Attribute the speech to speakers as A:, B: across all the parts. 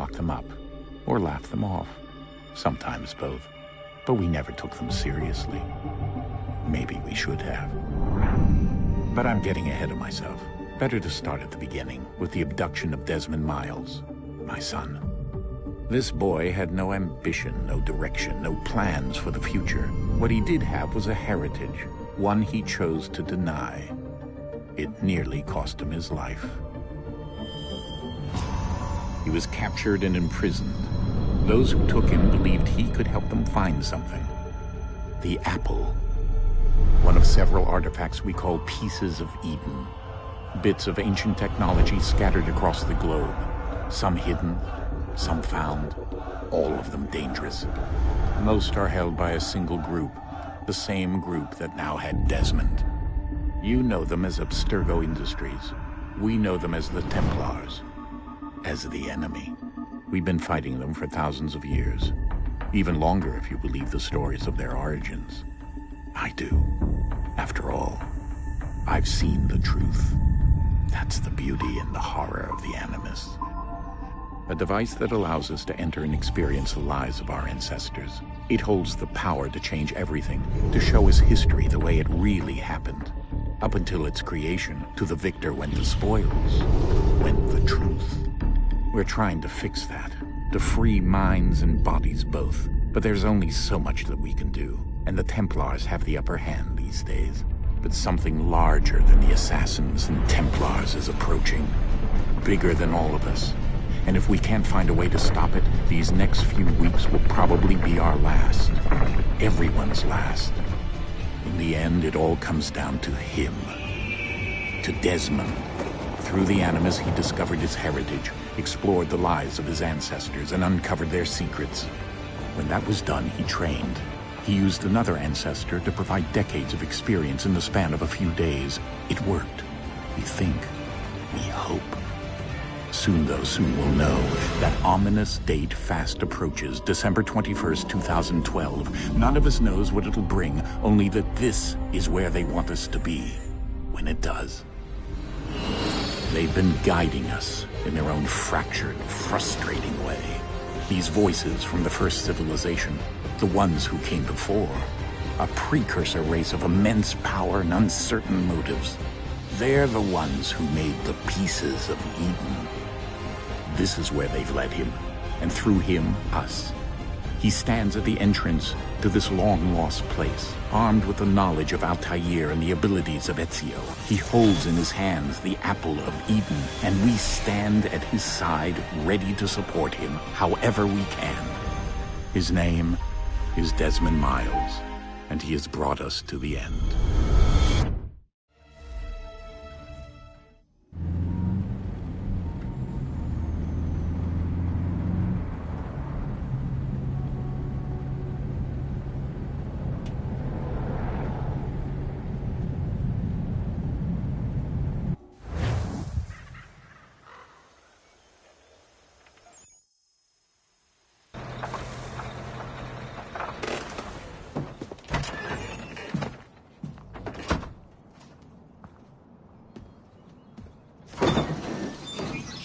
A: lock them up, or laugh them off. Sometimes both. But we never took them seriously. Maybe we should have. But I'm getting ahead of myself. Better to start at the beginning, with the abduction of Desmond Miles, my son. This boy had no ambition, no direction, no plans for the future. What he did have was a heritage, one he chose to deny. It nearly cost him his life. He was captured and imprisoned. Those who took him believed he could help them find something. The apple. One of several artifacts we call pieces of Eden. Bits of ancient technology scattered across the globe. Some hidden, some found, all of them dangerous. Most are held by a single group, the same group that now had Desmond. You know them as Abstergo Industries. We know them as the Templars, as the enemy. We've been fighting them for thousands of years, even longer if you believe the stories of their origins. I do. After all, I've seen the truth. That's the beauty and the horror of the Animus. A device that allows us to enter and experience the lives of our ancestors. It holds the power to change everything, to show us history the way it really happened. Up until its creation, to the victor went the spoils, went the truth. We're trying to fix that, to free minds and bodies both. But there's only so much that we can do, and the Templars have the upper hand these days. But something larger than the Assassins and Templars is approaching, bigger than all of us. And if we can't find a way to stop it, these next few weeks will probably be our last. Everyone's last. In the end, it all comes down to him. To Desmond. Through the Animus, he discovered his heritage, explored the lives of his ancestors, and uncovered their secrets. When that was done, he trained. He used another ancestor to provide decades of experience in the span of a few days. It worked. We think. We hope. Soon we'll know. That ominous date fast approaches, December 21st, 2012. None of us knows what it'll bring, only that this is where they want us to be, when it does. They've been guiding us in their own fractured, frustrating way. These voices from the first civilization, the ones who came before, a precursor race of immense power and uncertain motives. They're the ones who made the pieces of Eden. This is where they've led him, and through him, us. He stands at the entrance to this long-lost place, armed with the knowledge of Altair and the abilities of Ezio. He holds in his hands the apple of Eden, and we stand at his side, ready to support him however we can. His name is Desmond Miles, and he has brought us to the end.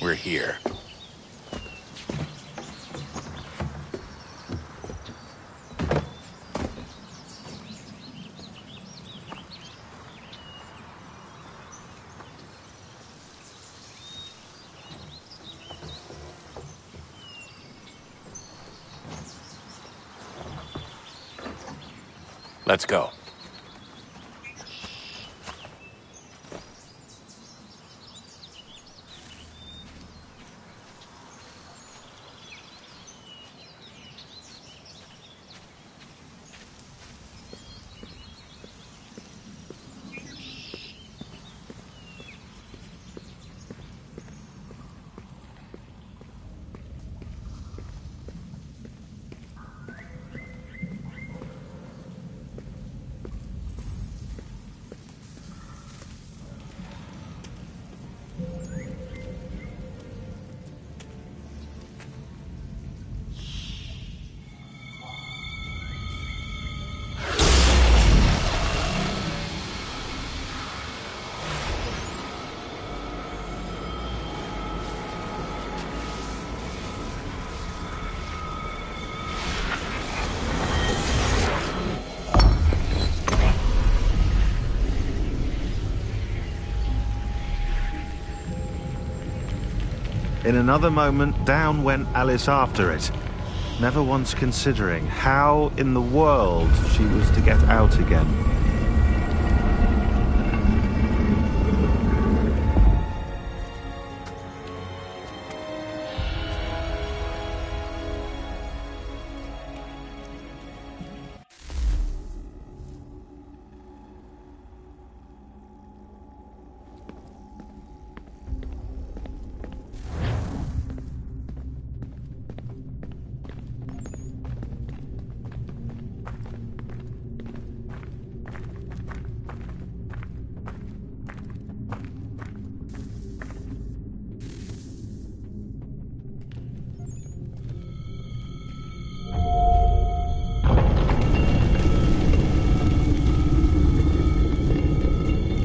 A: We're here. Let's go.
B: In another moment, down went Alice after it, never once considering how in the world she was to get out again.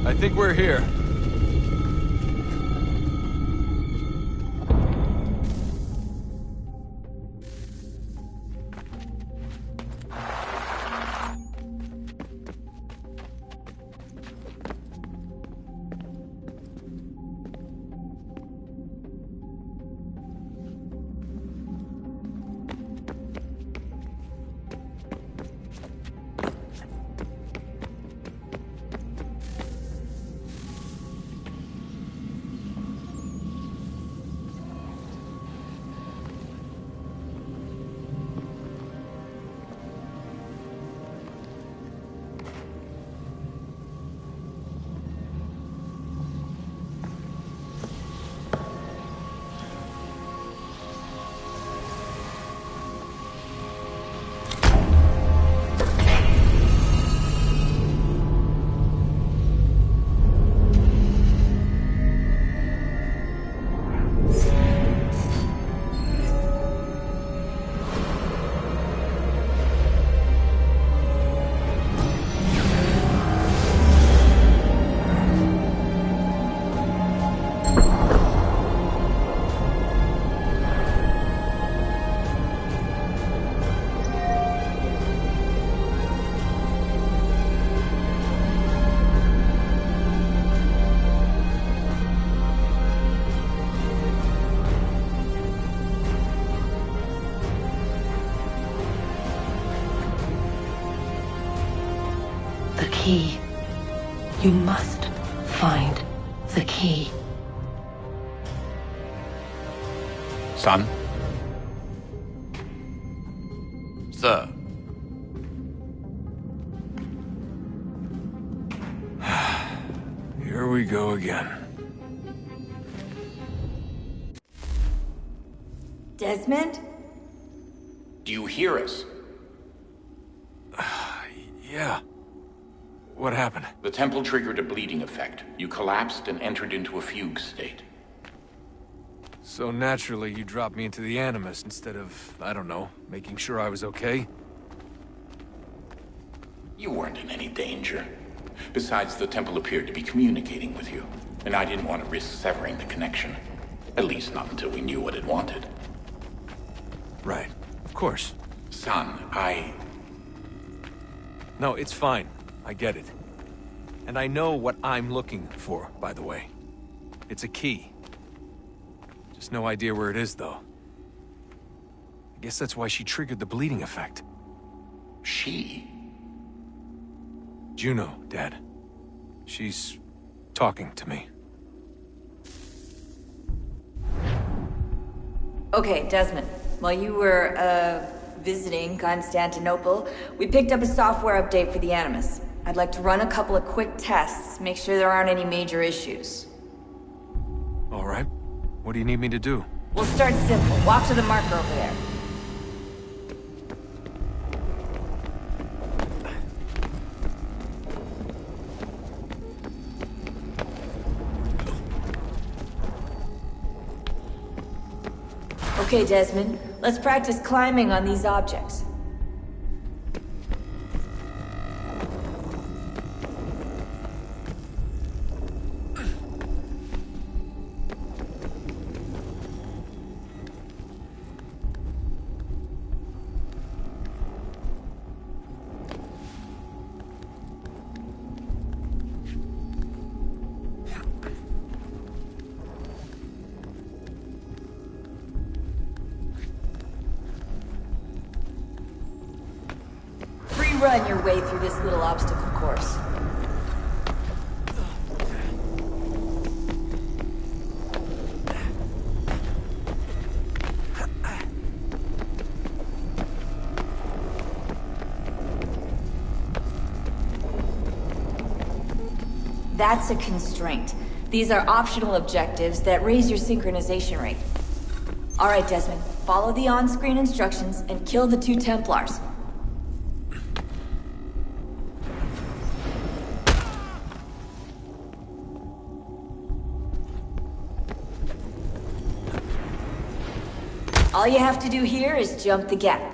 C: I think we're here.
D: The key. You must find the key.
A: Son?
C: Sir. Here we go again.
E: Desmond?
A: Do you hear us?
C: Yeah. What happened?
A: The temple triggered a bleeding effect. You collapsed and entered into a fugue state.
C: So naturally, you dropped me into the Animus instead of, I don't know, making sure I was okay?
A: You weren't in any danger. Besides, the temple appeared to be communicating with you, and I didn't want to risk severing the connection. At least not until we knew what it wanted.
C: Right. Of course.
A: Son,
C: No, it's fine. I get it. And I know what I'm looking for, by the way. It's a key. Just no idea where it is, though. I guess that's why she triggered the bleeding effect.
A: She?
C: Juno, Dad. She's talking to me.
E: Okay, Desmond. While you were, visiting Constantinople, we picked up a software update for the Animus. I'd like to run a couple of quick tests, make sure there aren't any major issues.
C: All right. What do you need me to do?
E: We'll start simple. Walk to the marker over there. Okay, Desmond. Let's practice climbing on these objects. run your way through this little obstacle course. That's a constraint. These are optional objectives that raise your synchronization rate. Alright, Desmond. Follow the on-screen instructions and kill the 2 Templars. All you have to do here is jump the gap.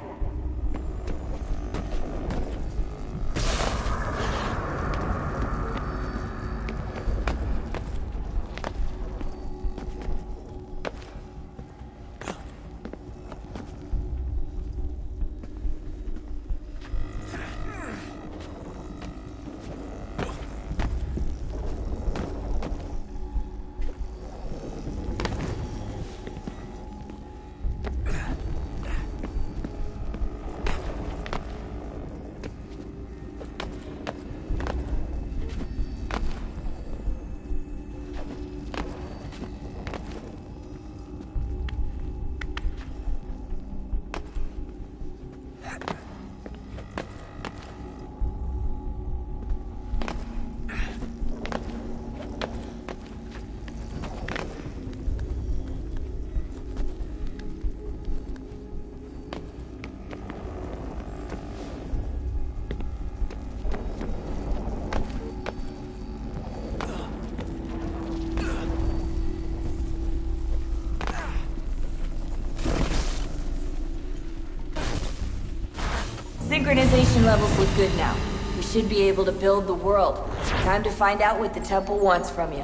E: Synchronization levels look good now. We should be able to build the world. Time to find out what the temple wants from you.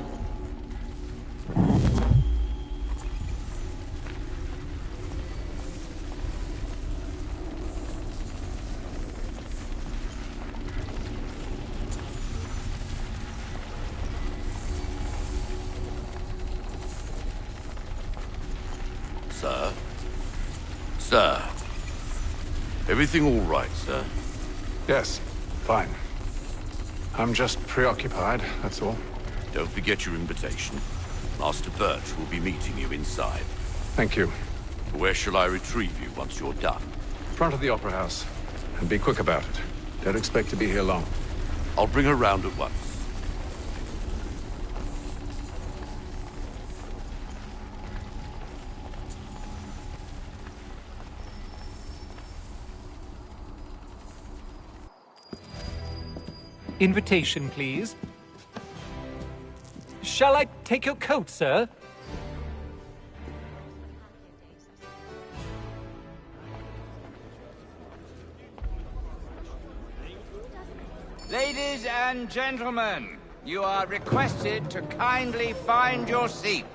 F: Sir? Sir? Everything all right, sir?
G: Yes, fine. I'm just preoccupied, that's all.
F: Don't forget your invitation. Master Birch will be meeting you inside.
G: Thank you.
F: Where shall I retrieve you once you're done?
G: Front of the Opera House. And be quick about it. Don't expect to be here long.
F: I'll bring her round at once.
H: Invitation, please. Shall I take your coat, sir?
I: Ladies and gentlemen, you are requested to kindly find your seats.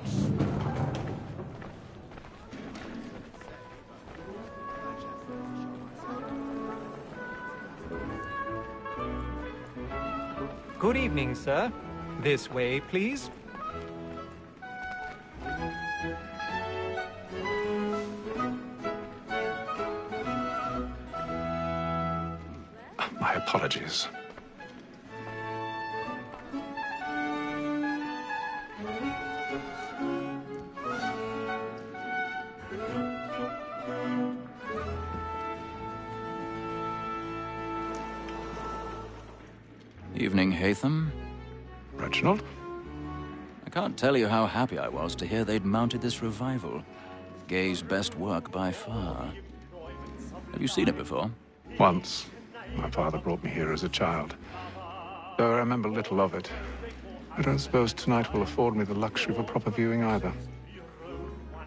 H: Good evening, sir. This way, please.
G: My apologies.
J: Evening, Hatham.
G: Reginald?
J: I can't tell you how happy I was to hear they'd mounted this revival. Gay's best work by far. Have you seen it before?
G: Once. My father brought me here as a child. Though I remember little of it. I don't suppose tonight will afford me the luxury of a proper viewing either.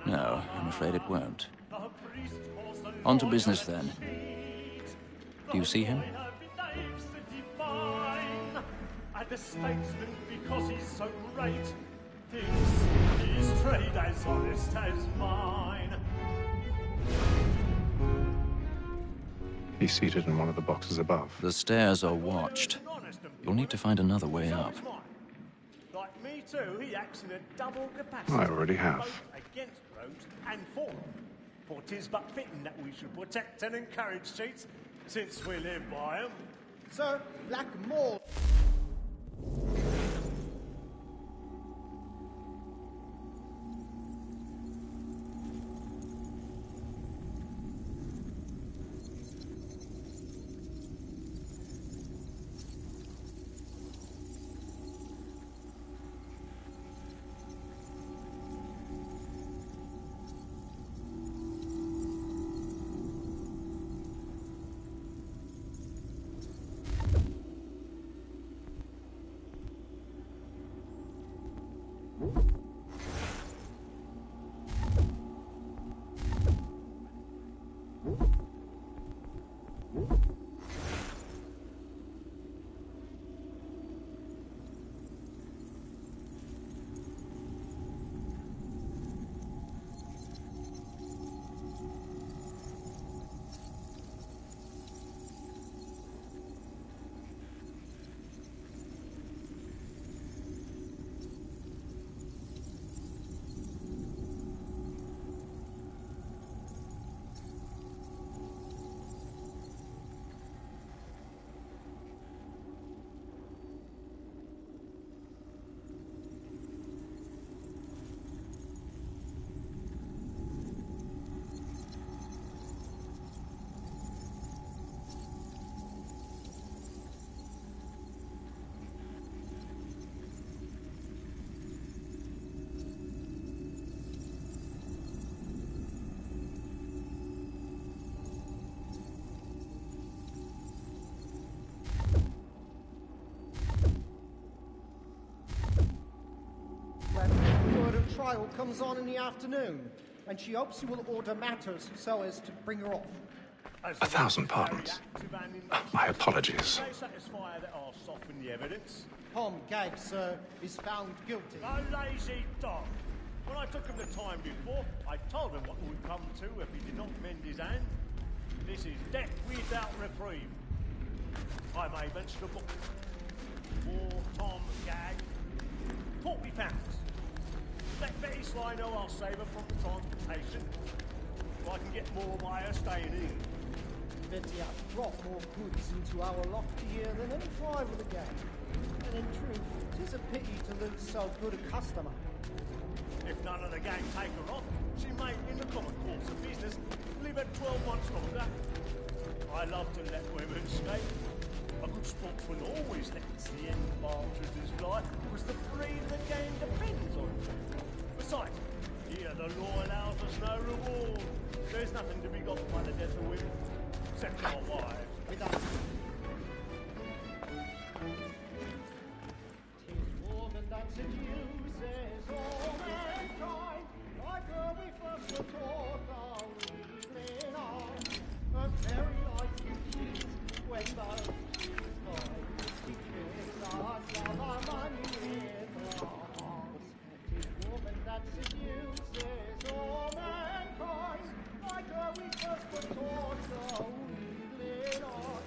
J: No, I'm afraid it won't. On to business, then. Do you see him?
K: The statesman, because he's so great, thinks his trade as honest as mine.
G: He's seated in one of the boxes above.
J: The stairs are watched. You'll need to find another way up.
K: Like me too, he acts in a double capacity.
G: I already have.
K: Both against rogues and for them. For 'tis but fitting that we should protect and encourage cheats, since we live by 'em.
L: Sir, Black Mole. Trial comes on in the afternoon, and she hopes you will order matters so as to bring her off.
G: 1,000 pardons. My apologies.
K: They satisfy that I'll soften the evidence.
L: Tom Gagg, sir, is found guilty.
K: A lazy dog. When I took him the time before, I told him what would come to if he did not mend his hand. This is death without reprieve. I may mention a book. For Tom Gagg. £40. Let Betty Sly know I'll save her from the transportation. So I can get more by her staying here.
L: Betty has brought more goods into our loft here than any driver of the gang. And in truth, 'tis a pity to lose so good a customer.
K: If none of the gang take her off, she may, in the common course of business, live at 12 months longer. I love to let women escape. A good sportsman always lets the end partridges fly, because the breed of the game depends on it. Besides, here the law allows us no reward. There's nothing to be got by the death of women, except our wives.
L: Without 'tis woman that seduces all mankind, like her we first were taught our evening on. Her very life you cheat when those cheats find. She kills us of our money with wrongs. 'Tis woman that seduces all mankind, like her we first were taught our evening on.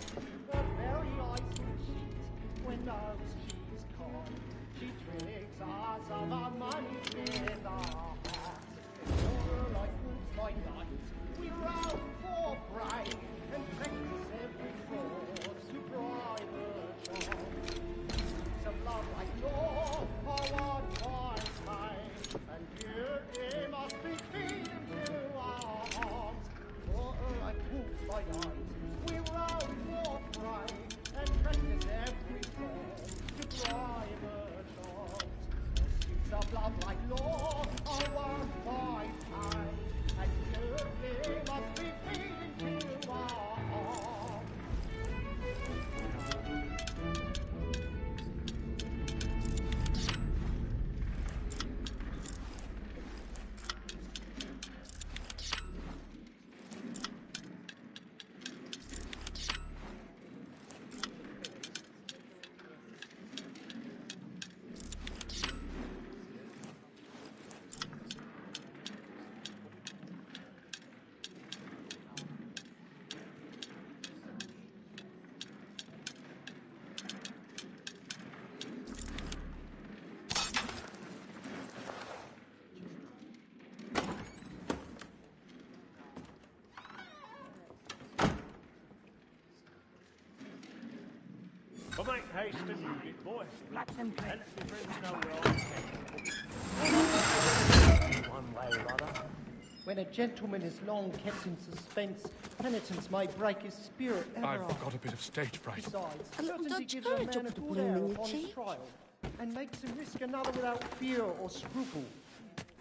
L: Her very eyes you cheat when those cheats kind. She tricks us of our money with our hearts. Or like wolves by night, we rout for prey and practice every fraud to bribe a child. Some love like law, our one time, and beauty must be key to our hearts. Or like wolves by night, we rout for prey and practice every fraud to bribe a child. Of love like law, our one by time, and beauty must be
K: But make haste and use it, boy. And let your friends know where one way or other.
L: When a gentleman is long kept in suspense, penitence may break his spirit ever
M: I've
L: after.
M: got a bit of stage fright.
L: Besides,
N: A little
L: certainty
N: Dutch
L: gives a
N: courage
L: man a
N: up to
L: good
N: bloom
L: air
N: in your
L: upon his
N: cheek.
L: trial, and makes him risk another without fear or scruple.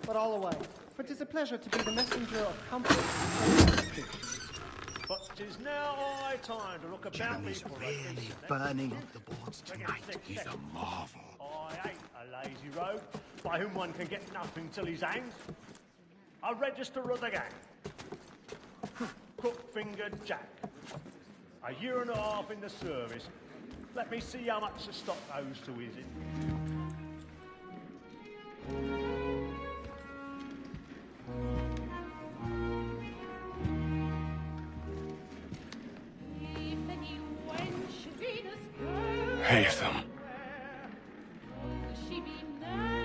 L: But I'll away, for 'tis a pleasure to be the messenger of comfort.
K: But 'tis now high time to look about
O: Jeremy's
K: me for
O: really burning up the boards tonight. He's a marvel.
K: I ain't a lazy rogue by whom one can get nothing till he's hanged. A register of the gang. Crook-fingered Jack. A year and a half in the service. Let me see how much the stock owes to his in.
M: Haytham.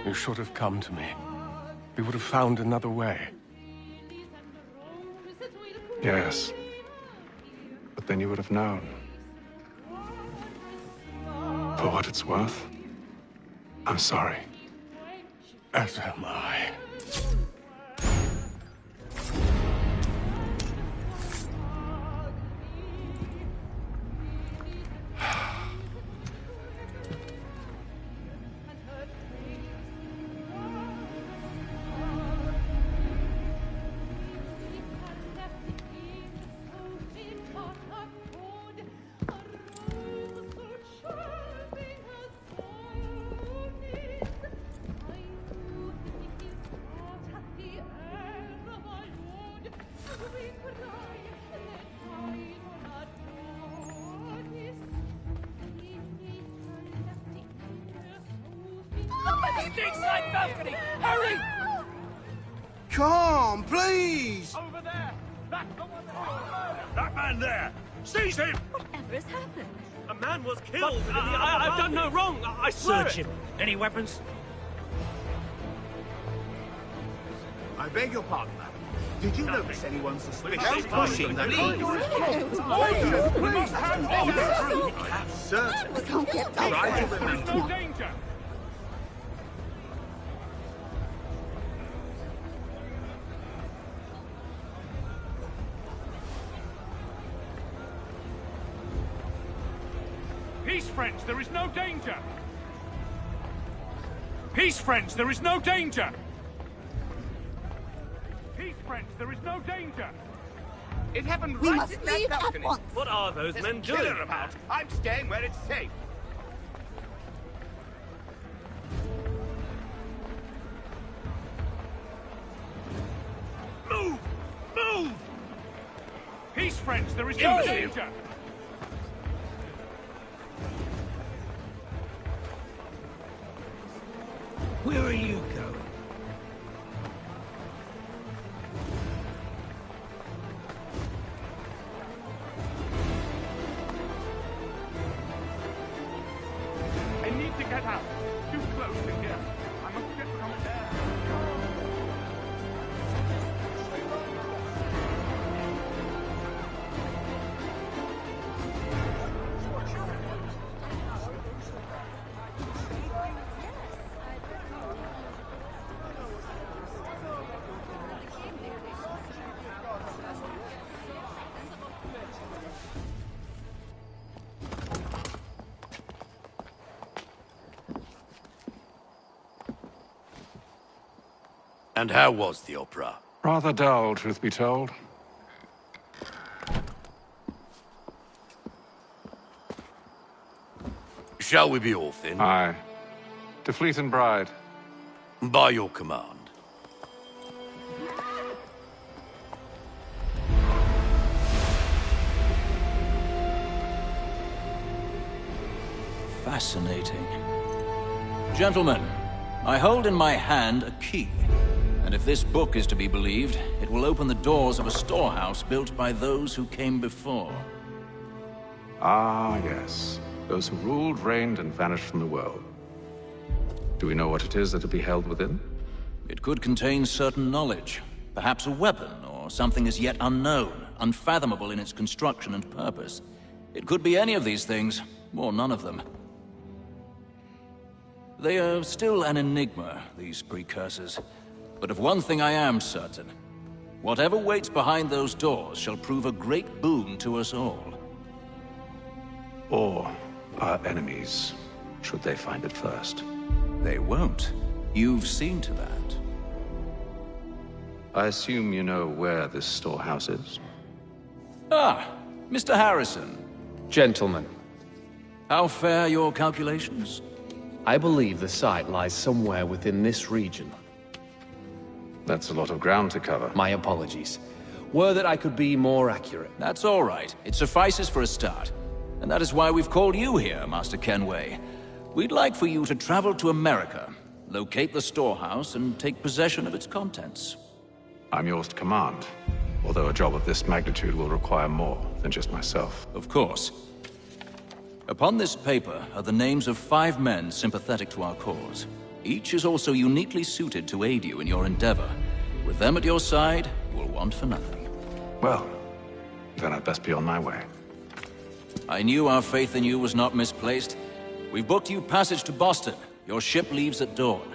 M: You should have come to me. We would have found another way.
G: Yes. But then you would have known. For what it's worth, I'm sorry.
M: As am I.
I: Balcony! Hurry!
O: Come, please!
I: Over there! That's the one that man there! Seize him!
N: Whatever has happened?
P: A man was killed. I've done no wrong. I swear
I: Search him. Any weapons?
O: I beg your pardon, madam. Did you notice anyone suspicious
I: Please,
O: pushing that
I: please.
O: Please, hands off! Certainly.
N: Can't get back.
O: Try to remember.
I: No danger! Peace, friends, there is no danger! Peace, friends, there is no danger! Peace, friends, there is no danger! It happened
N: We
I: right
N: must
I: in that
N: leave at
I: balcony.
N: once.
P: What are those
I: There's
P: men
I: a killer
P: doing?
I: about. I'm staying where it's safe. Move! Move! Peace, friends, there is no danger!
O: Where are you going?
I: I need to get out. Too close in here. I must get some air.
F: And how was the opera?
G: Rather dull, truth be told.
F: Shall we be off then?
G: Aye. To Fleet and Bride.
F: By your command.
J: Fascinating. Gentlemen, I hold in my hand a key. And if this book is to be believed, it will open the doors of a storehouse built by those who came before.
G: Ah, yes. Those who ruled, reigned, and vanished from the world. Do we know what it is that will be held within?
J: It could contain certain knowledge. Perhaps a weapon, or something as yet unknown, unfathomable in its construction and purpose. It could be any of these things. or none of them. They are still an enigma, these precursors. But of one thing I am certain. Whatever waits behind those doors shall prove a great boon to us all.
G: Or our enemies, should they find it first.
J: They won't. You've seen to that.
G: I assume you know where this storehouse is?
J: Ah, Mr. Harrison.
N: Gentlemen.
J: How fare your calculations?
N: I believe the site lies somewhere within this region.
G: That's a lot of ground to cover.
N: My apologies. Were that I could be more accurate.
J: That's all right. It suffices for a start. And that is why we've called you here, Master Kenway. We'd like for you to travel to America, locate the storehouse, and take possession of its contents.
G: I'm yours to command, although a job of this magnitude will require more than just myself.
J: Of course. Upon this paper are the names of 5 men sympathetic to our cause. Each is also uniquely suited to aid you in your endeavor. With them at your side, you will want for nothing.
G: Well, then I'd best be on my way.
J: I knew our faith in you was not misplaced. We've booked you passage to Boston. Your ship leaves at dawn.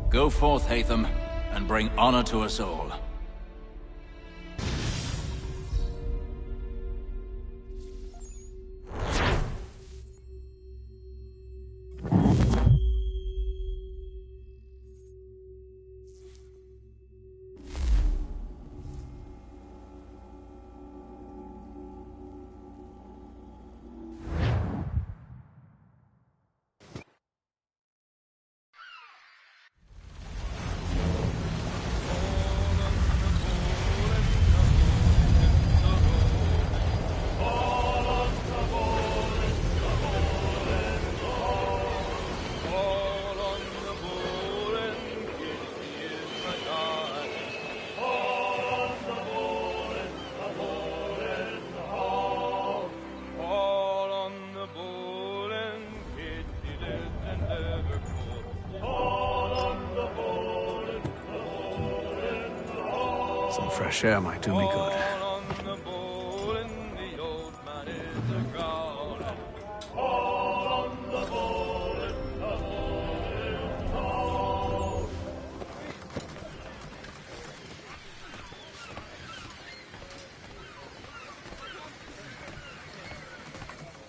J: Go forth, Hatham, and bring honor to us all.
G: Some fresh air might do me good.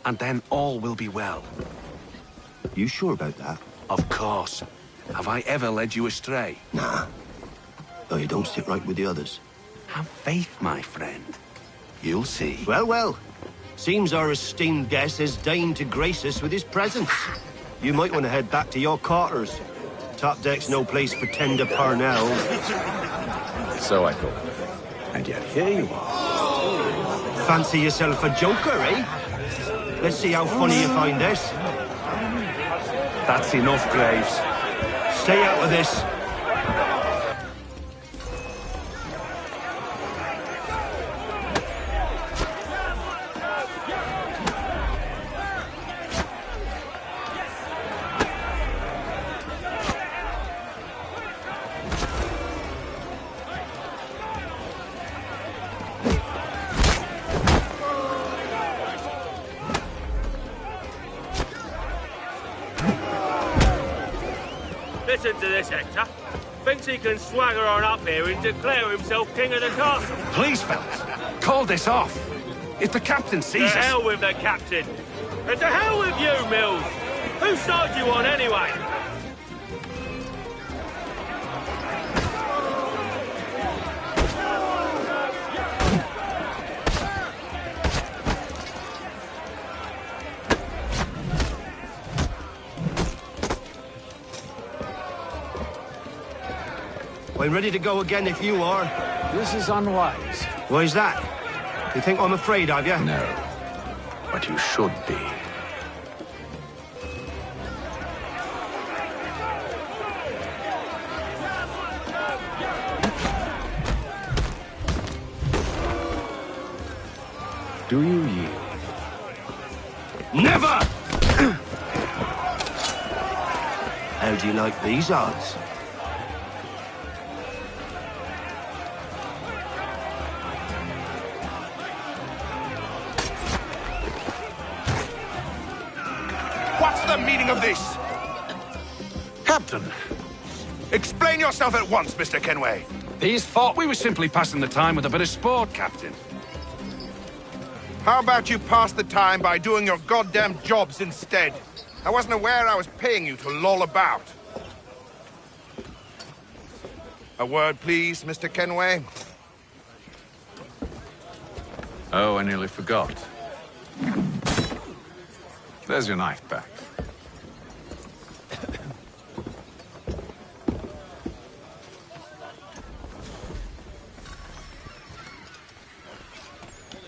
Q: And then all will be well.
R: You sure about that?
Q: Of course. Have I ever led you astray?
R: Nah. Though you don't sit right with the others.
Q: Have faith, my friend. You'll see.
R: Well, well. Seems our esteemed guest has deigned to grace us with his presence. You might want to head back to your quarters. Top deck's no place for tender parnells.
G: So I thought. And yet here you are.
R: Fancy yourself a joker, eh? Let's see how funny you find this.
Q: That's enough, Graves.
R: Stay out of this.
P: Listen to this, Hector. Thinks he can swagger on up here and declare himself king of the castle.
Q: Please, fellas, call this off. If the captain sees us...
P: To hell with the captain. And to hell with you, Mills. Whose side you on, anyway?
R: I'm ready to go again if you are.
G: This is unwise.
R: Why's that? You think I'm afraid of you?
G: No. But you should be. Do you yield?
R: Never! How do you like these odds?
O: the meaning of this?
Q: Captain,
O: Explain yourself at once, Mr. Kenway.
Q: these thought we were simply passing the time with a bit of sport, Captain.
O: How about you pass the time by doing your goddamn jobs instead? I wasn't aware I was paying you to loll about. A word, please, Mr. Kenway.
G: Oh, I nearly forgot. There's your knife back.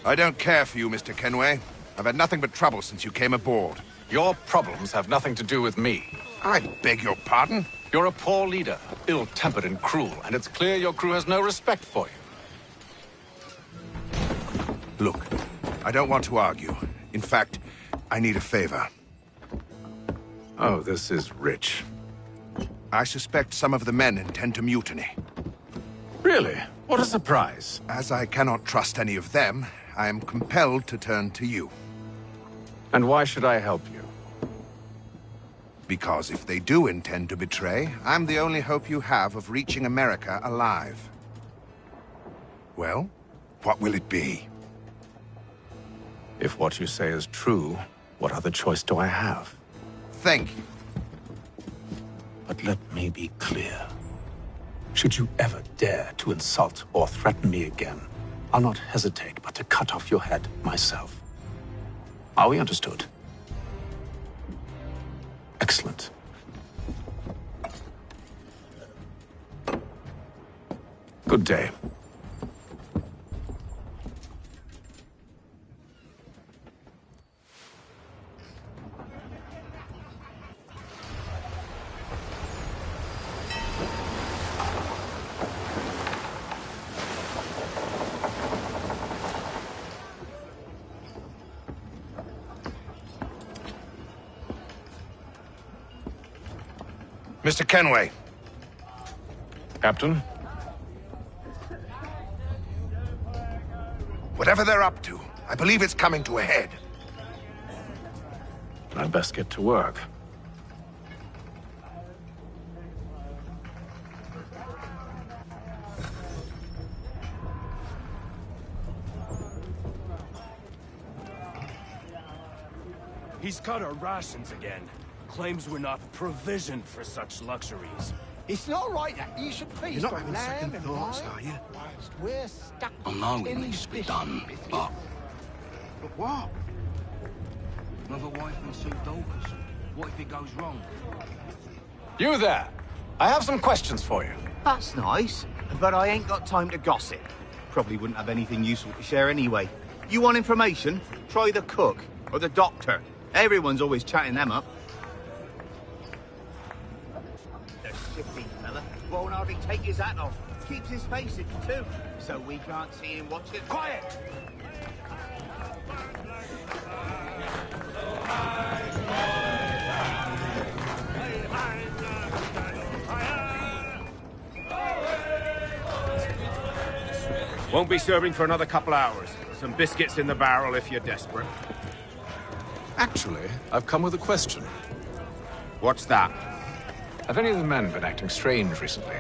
O: I don't care for you, Mr. Kenway. I've had nothing but trouble since you came aboard.
G: Your problems have nothing to do with me.
O: I beg your pardon?
G: You're a poor leader, ill-tempered and cruel, and it's clear your crew has no respect for you.
O: Look, I don't want to argue. In fact, I need a favor.
G: Oh, this is rich.
O: I suspect some of the men intend to mutiny.
G: Really? What a surprise.
O: As I cannot trust any of them, I am compelled to turn to you.
G: And why should I help you?
O: Because if they do intend to betray, I'm the only hope you have of reaching America alive. Well, what will it be?
G: If what you say is true, what other choice do I have?
O: Thank you.
Q: But let me be clear. Should you ever dare to insult or threaten me again, I'll not hesitate but to cut off your head myself. Are we understood? Excellent. Good day.
O: Mr. Kenway.
G: Captain?
O: Whatever they're up to, I believe it's coming to a head.
G: I'd best get to work.
P: He's cut our rations again. Claims we're not provisioned for such luxuries.
L: It's not right that you should feast
O: You're not
L: on
O: having
L: lamb
O: second
L: and
O: thoughts,
L: wine
O: are you?
L: whilst we're stuck
F: I know it
L: in
F: needs to be
L: this
F: done,
L: biscuit.
F: but
O: But what?
F: another wife and two daughters. What if it goes wrong?
G: You there! I have some questions for you.
S: That's nice, but I ain't got time to gossip. Probably wouldn't have anything useful to share anyway. You want information? Try the cook or the doctor. Everyone's always chatting them up. The shifty fella won't hardly take his hat off. Keeps his face hidden too, so we can't see him watching. Quiet!
I: Won't be serving for another couple hours. Some biscuits in the barrel if you're desperate.
G: Actually, I've come with a question.
I: What's that?
G: Have any of the men been acting strange recently?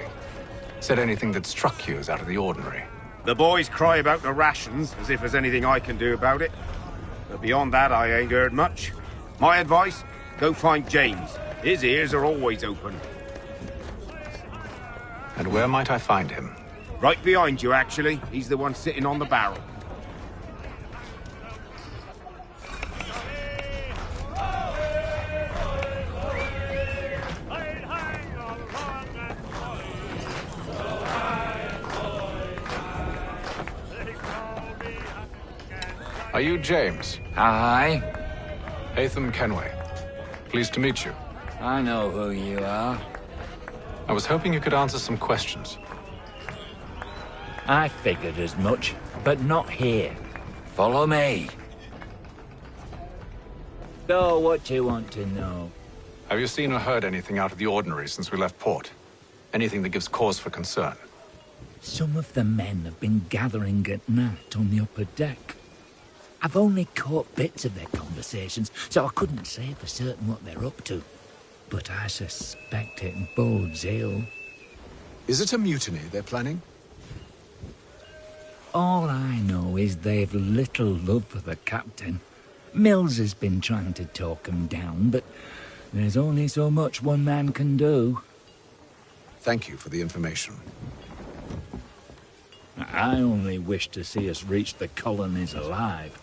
G: Said anything that struck you as out of the ordinary?
I: The boys cry about the rations, as if there's anything I can do about it. But beyond that, I ain't heard much. My advice, go find James. His ears are always open.
G: And where might I find him?
I: Right behind you, actually. He's the one sitting on the barrel.
G: Are you James?
T: Aye.
G: Hatham Kenway. Pleased to meet you.
T: I know who you are.
G: I was hoping you could answer some questions.
T: I figured as much, but not here. Follow me. So, what do you want to know?
G: Have you seen or heard anything out of the ordinary since we left port? Anything that gives cause for concern?
T: Some of the men have been gathering at night on the upper deck. I've only caught bits of their conversations, so I couldn't say for certain what they're up to. But I suspect it bodes ill.
Q: Is it a mutiny they're planning?
T: All I know is they've little love for the captain. Mills has been trying to talk 'em down, but there's only so much one man can do.
Q: Thank you for the information.
T: I only wish to see us reach the colonies alive.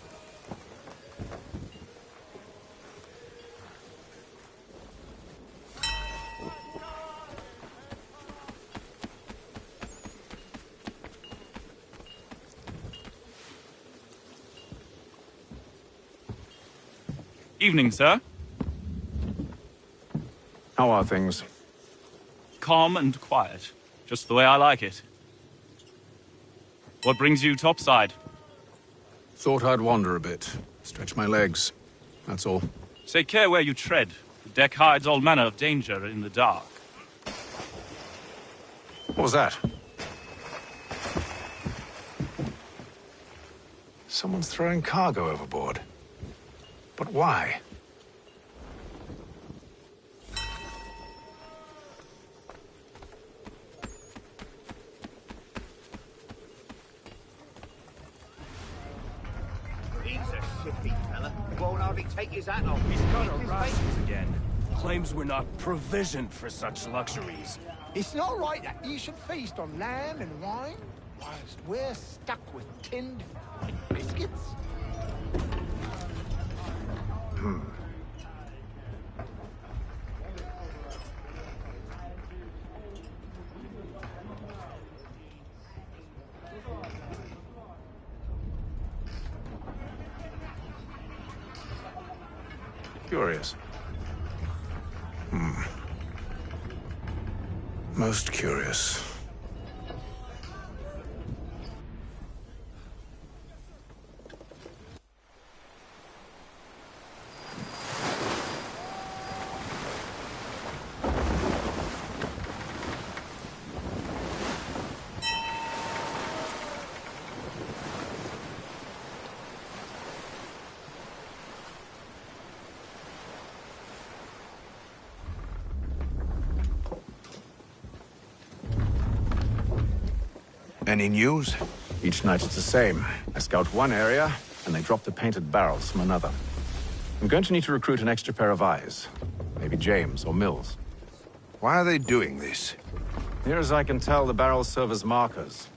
U: Evening, sir.
G: How are things?
U: Calm and quiet. Just the way I like it. What brings you topside?
G: Thought I'd wander a bit. Stretch my legs. That's all.
U: Take care where you tread. The deck hides all manner of danger in the dark.
G: What was that? Someone's throwing cargo overboard. But why?
S: He's a shifty fella. Won't hardly take his hat off.
M: He's got our rations again. Claims we're not provisioned for such luxuries.
L: It's not right that you should feast on lamb and wine, whilst we're stuck with tinned biscuits.
G: Curious. Most curious.
O: Any news?
G: Each night it's the same. I scout one area, and they drop the painted barrels from another. I'm going to need to recruit an extra pair of eyes. Maybe James or Mills.
O: Why are they doing this?
G: Near as I can tell, the barrels serve as markers.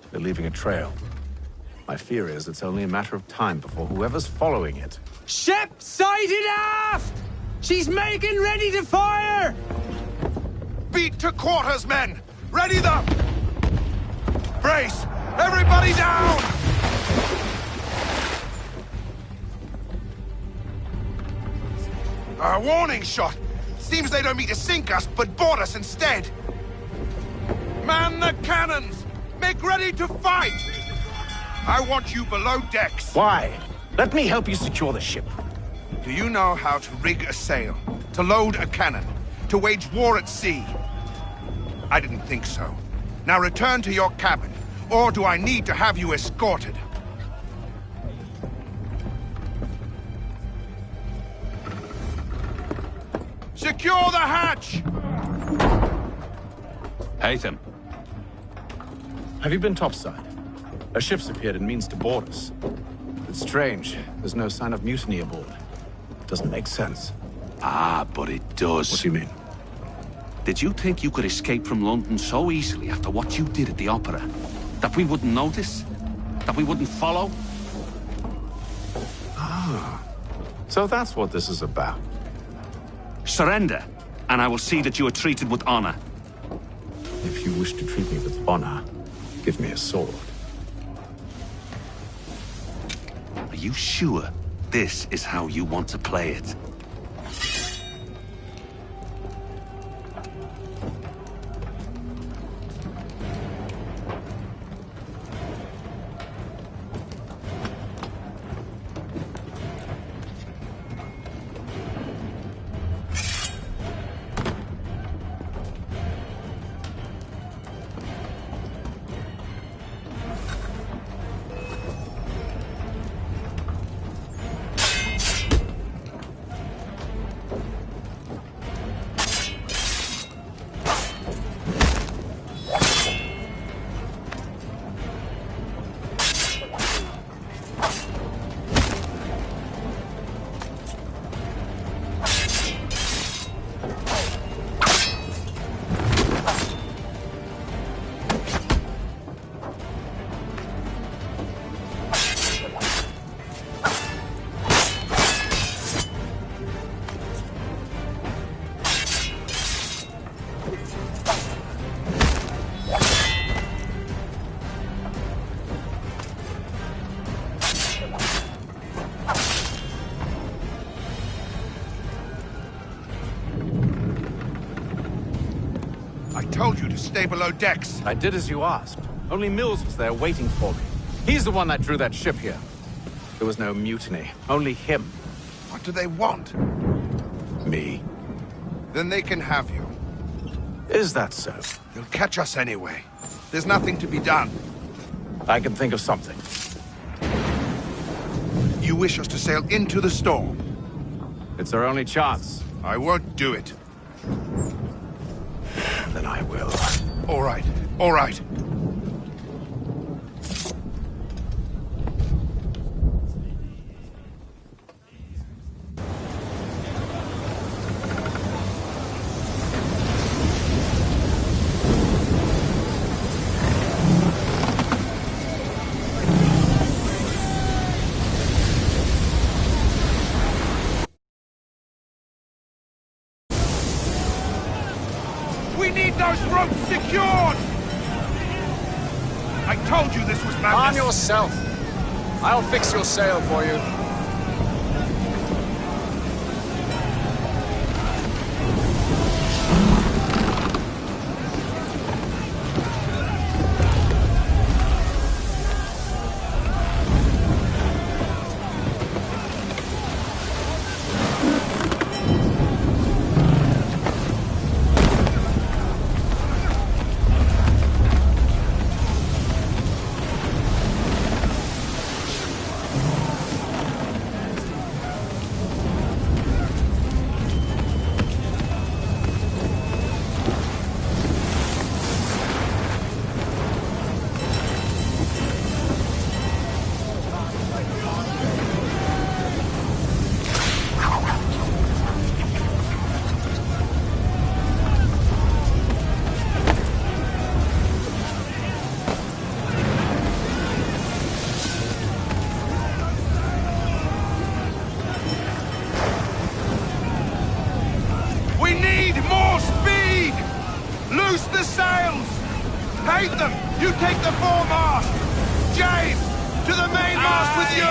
G: They're leaving a trail. My fear is it's only a matter of time before whoever's following it...
V: Ship sighted aft! She's making ready to fire!
O: Beat to quarters, men! Ready them! Brace! Everybody down! A warning shot! Seems they don't mean to sink us, but board us instead! Man the cannons! Make ready to fight! I want you below decks!
Q: Why? Let me help you secure the ship.
O: Do you know how to rig a sail? To load a cannon? To wage war at sea? I didn't think so. Now return to your cabin, or do I need to have you escorted? Secure the hatch!
U: Haytham.
G: Have you been topside? A ship's appeared and means to board us. It's strange. There's no sign of mutiny aboard. Doesn't make sense.
F: Ah, but it does.
G: What do you mean?
F: Did you think you could escape from London so easily after what you did at the opera? That we wouldn't notice? That we wouldn't follow?
G: Ah. So that's what this is about.
F: Surrender, and I will see that you are treated with honor.
G: If you wish to treat me with honor, give me a sword.
F: Are you sure this is how you want to play it?
O: told you to stay below decks.
Q: I did as you asked. Only Mills was there waiting for me. He's the one that drew that ship here. There was no mutiny, only him.
O: What do they want?
Q: Me.
O: Then they can have you.
Q: Is that so?
O: They'll catch us anyway. There's nothing to be done.
Q: I can think of something.
O: You wish us to sail into the storm?
Q: It's our only chance.
O: I won't do it.
Q: Then I will.
O: All right, all right. We need those ropes secured! I told you this was madness!
Q: Calm yourself. I'll fix your sail for you.
O: Loose the sails! Hate them! You take the foremast! James! To the mainmast with you!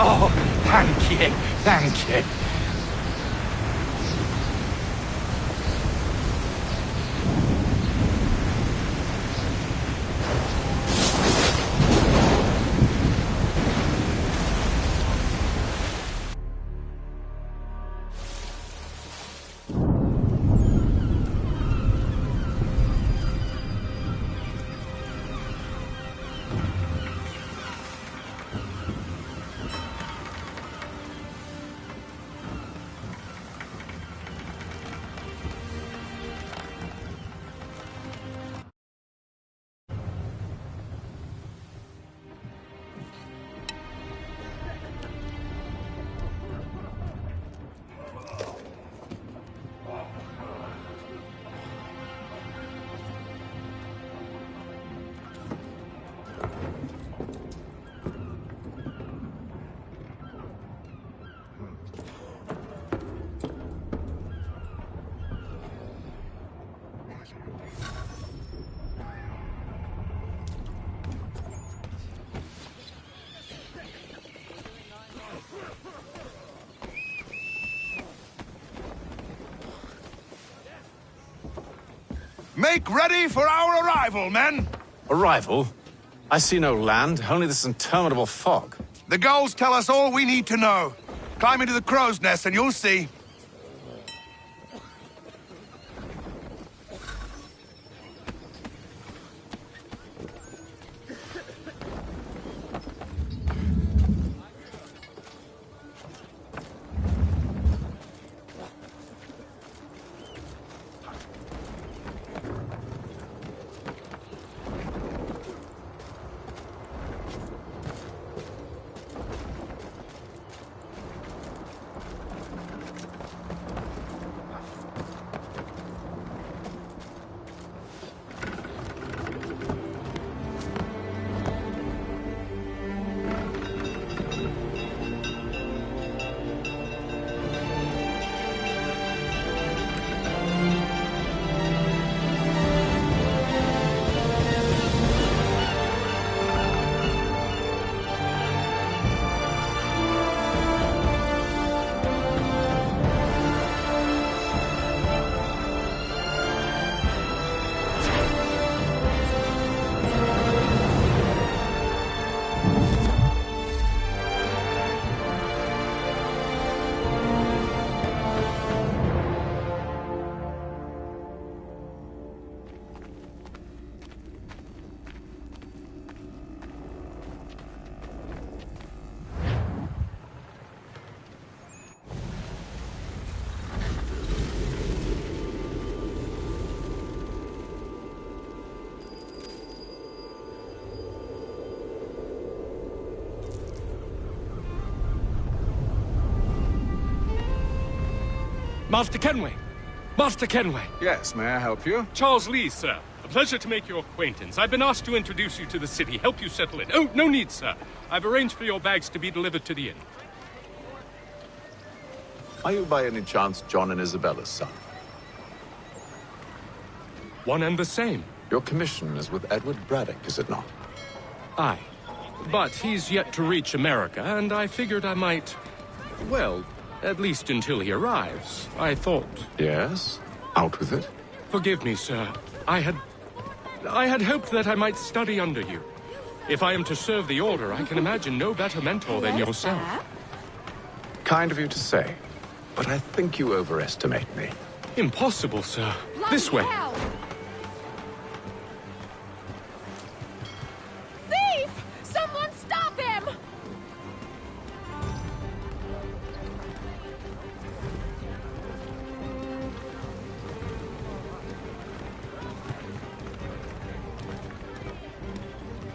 A: Oh, thank you, thank you.
O: Make ready for our arrival, men!
Q: Arrival? I see no land, only this interminable fog.
O: The gulls tell us all we need to know. Climb into the crow's nest and you'll see.
M: Master Kenway! Master Kenway!
G: Yes, may I help you?
M: Charles Lee, sir. A pleasure to make your acquaintance. I've been asked to introduce you to the city, help you settle in. Oh, no need, sir. I've arranged for your bags to be delivered to the inn.
Q: Are you by any chance John and Isabella's son?
M: One and the same.
Q: Your commission is with Edward Braddock, is it not?
M: Aye. But he's yet to reach America, and I figured I might... Well, at least until he arrives, I thought.
Q: Yes? Out with it.
M: Forgive me, sir. I had hoped that I might study under you. If I am to serve the Order, I can imagine no better mentor than yourself.
Q: Kind of you to say, but I think you overestimate me.
M: Impossible, sir. This way.
B: Thief! Someone stop him!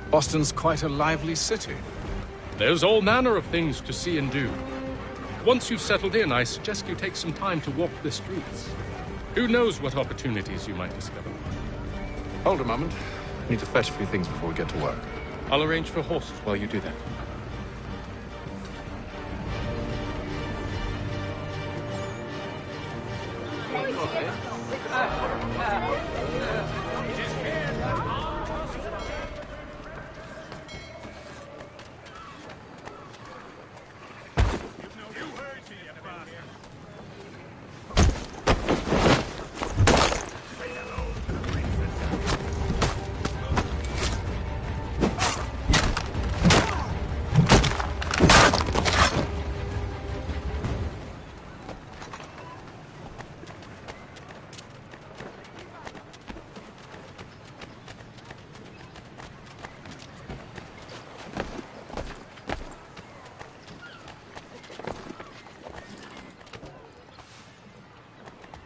G: Boston's quite a lively city.
M: There's all manner of things to see and do. Once you've settled in, I suggest you take some time to walk the streets. Who knows what opportunities you might discover.
G: Hold a moment. I need to fetch a few things before we get to work.
M: I'll arrange for horses while you do that.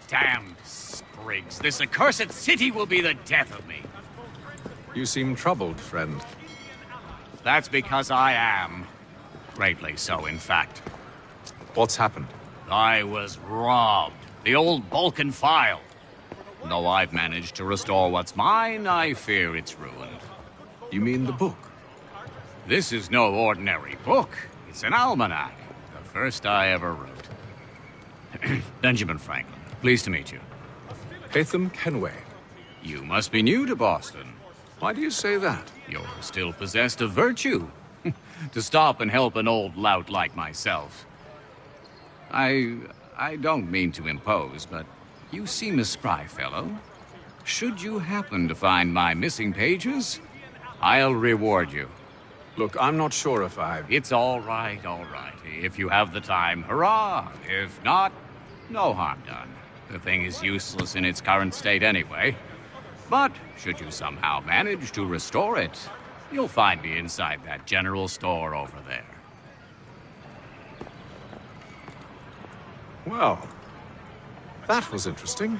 D: Damn sprigs. This accursed city will be the death of me.
G: You seem troubled, friend.
D: That's because I am. Greatly so, in fact.
G: What's happened?
D: I was robbed. The old Balkan file. Though I've managed to restore what's mine, I fear it's ruined.
G: You mean the book?
D: This is no ordinary book. It's an almanac. The first I ever wrote. Benjamin Franklin. Pleased to meet you.
G: Hatham Kenway.
D: You must be new to Boston.
G: Why do you say that?
D: You're still possessed of virtue. To stop and help an old lout like myself. I don't mean to impose, but you seem a spry fellow. Should you happen to find my missing pages, I'll reward you.
G: Look, I'm not sure if
D: It's all right, all right. If you have the time, hurrah! If not, no harm done. The thing is useless in its current state anyway. But should you somehow manage to restore it, you'll find me inside that general store over there.
G: Well, that was interesting.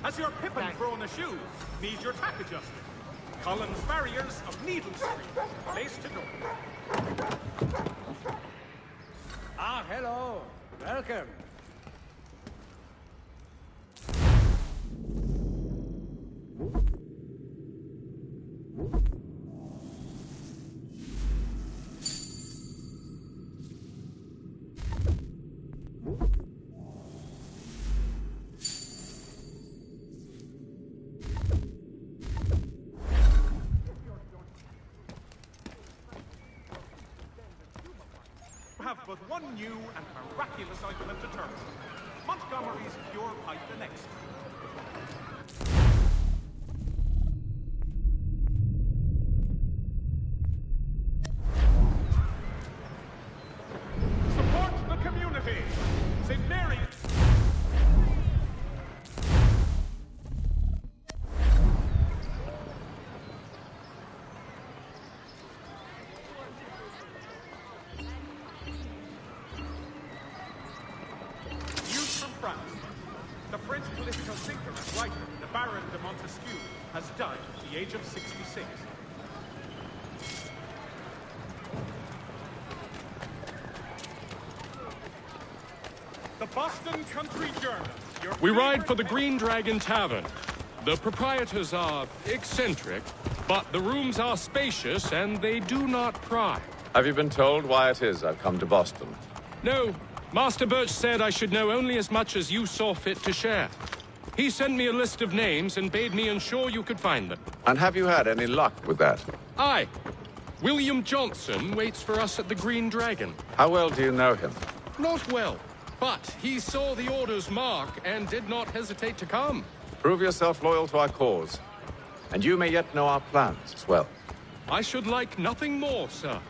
W: Has your pippin thrown a shoe? Need your tack adjusted? Collins Farriers of Needle Street. Place to go.
V: Ah, hello. Welcome.
W: Have but one new and miraculous item to turn. Montgomery's Pure Pipe the next. Support the community. St. Mary. The French political thinker and writer, the Baron de Montesquieu, has died at the age of 66. The Boston Country Journal.
M: We ride for the Green Dragon Tavern. The proprietors are eccentric, but the rooms are spacious and they do not pry.
C: Have you been told why it is I've come to Boston?
M: No. Master Birch said I should know only as much as you saw fit to share. He sent me a list of names and bade me ensure you could find them.
C: And have you had any luck with that?
M: Aye. William Johnson waits for us at the Green Dragon.
C: How well do you know him?
M: Not well, but he saw the order's mark and did not hesitate to come.
C: Prove yourself loyal to our cause, and you may yet know our plans as well.
M: I should like nothing more, sir.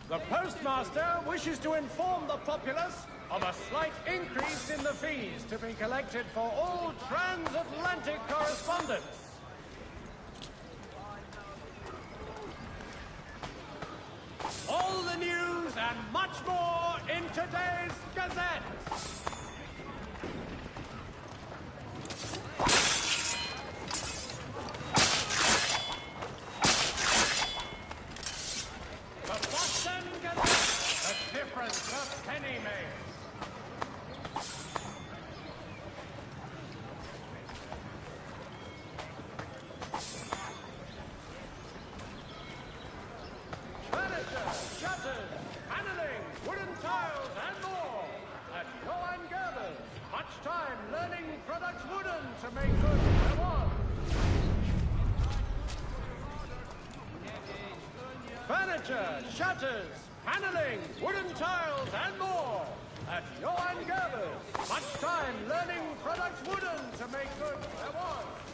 W: The postmaster wishes to inform the populace of a slight increase in the fees to be collected for all transatlantic correspondence. All the news and much more in today's Gazette. The Boston Gazette, the difference a penny makes. Furniture, shutters, paneling, wooden tiles, and more. At Johann Gerber's, much time learning products wooden to make good there was. Furniture, shutters, paneling, wooden tiles, and more. At Johann Gerber's, much time learning products wooden to make good there was.